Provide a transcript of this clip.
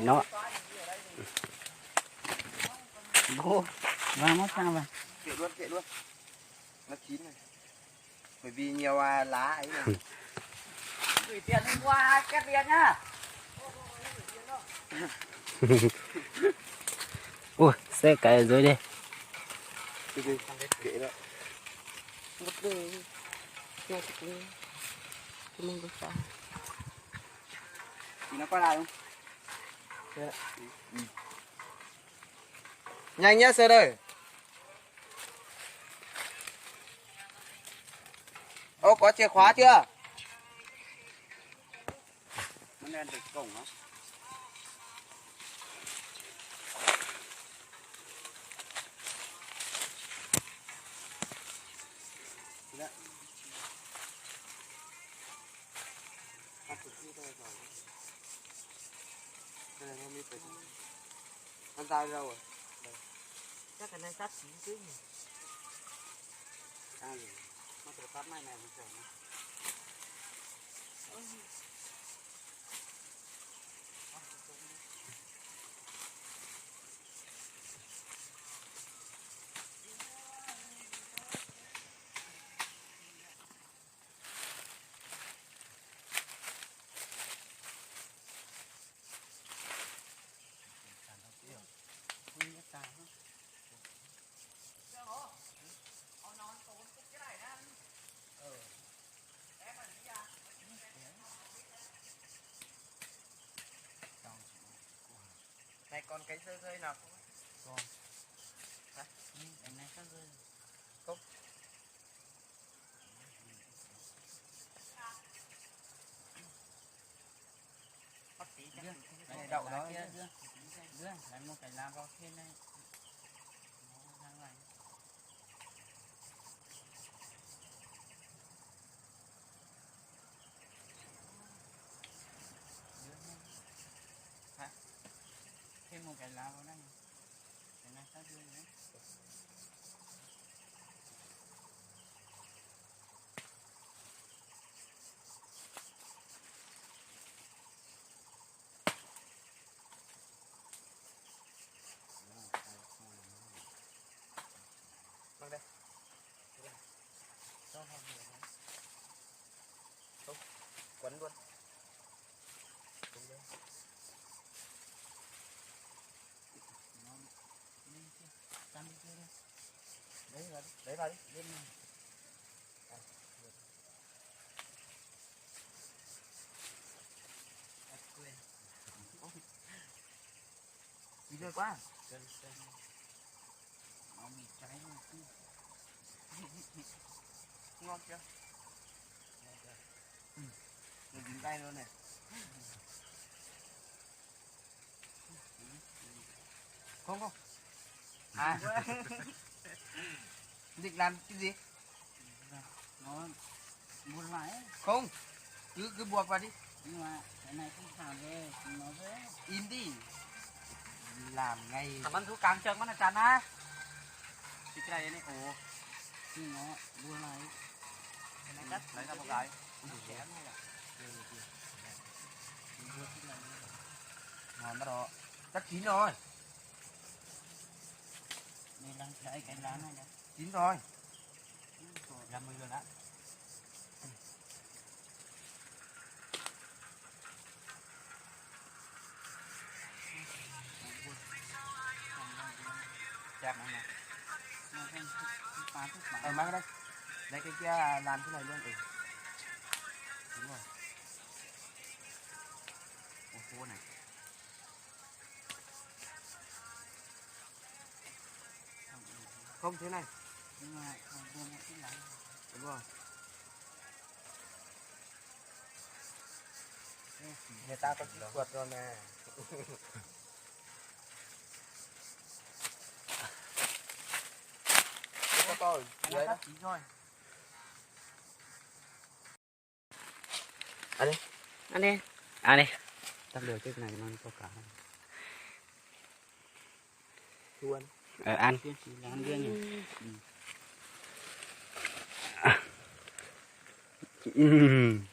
nó gỗ và nó sao vậy kệ luôn nó chín này bởi vì nhiều lá ấy này. Gửi tiền đi qua két tiền nhá. ui xe cái dưới đây Kệ đó Một đời nghe thật đi thì mình được sao thì nó quay lại không nhanh nhá sơ ơi. Ô có chìa khóa chưa? nó lên được cổng nó Con dao đi đâu rồi? chắc cái này cắt chín chứ nhỉ. Sao gì? Nó tự cắt này mình chở nó. Này còn cái rơi nào không? Còn cái này sắp rơi Không. bắt tí chắc Này đậu đó kia đưa lại một cái lá vào trên đây nó ra ngoài thêm một cái lá vào đây cái này sắp rơi nữa. Vâng đây. Cho vào nhiều đấy. Không. Quấn luôn. Đúng đấy. Nó lên kia chăm đi kia đi Đấy vào đi. lên này quên Đi rơi quá. chân nó bị cháy luôn chứ Ngon chưa? Đừng dính tay luôn này. Không không. À. Định làm cái gì? nó buồn lại ấy. Không. Cứ buộc vào đi. Nhưng mà cái này không thả về nó dễ Im đi. Làm ngay. thằng ăn thú càng chân nó là chắn á thì cái này này ồ thì nó buồn lại cái này cắt lấy ra một cái nó chém hay là Ngon bắt đó. Chắc chín rồi. này đang chạy cái lá này đấy Chín rồi. làm mười rồi đã Chẹp này nè. nó thêm phá thức bản Mang cái đây. Lấy cái kia làm thế này luôn. Ừ. Đúng rồi. ô khô này Không thế này. nhưng mà còn buồn lại cái lá Đúng rồi. Người ta có kỹ thuật rồi nè. Có tôi. cái Đấy này đó. cắt chín rồi À đây. ăn đi à đây tắt lửa cái này nó có cả Chuan. ăn tiên chỉ là ăn riêng nhỉ Ừm.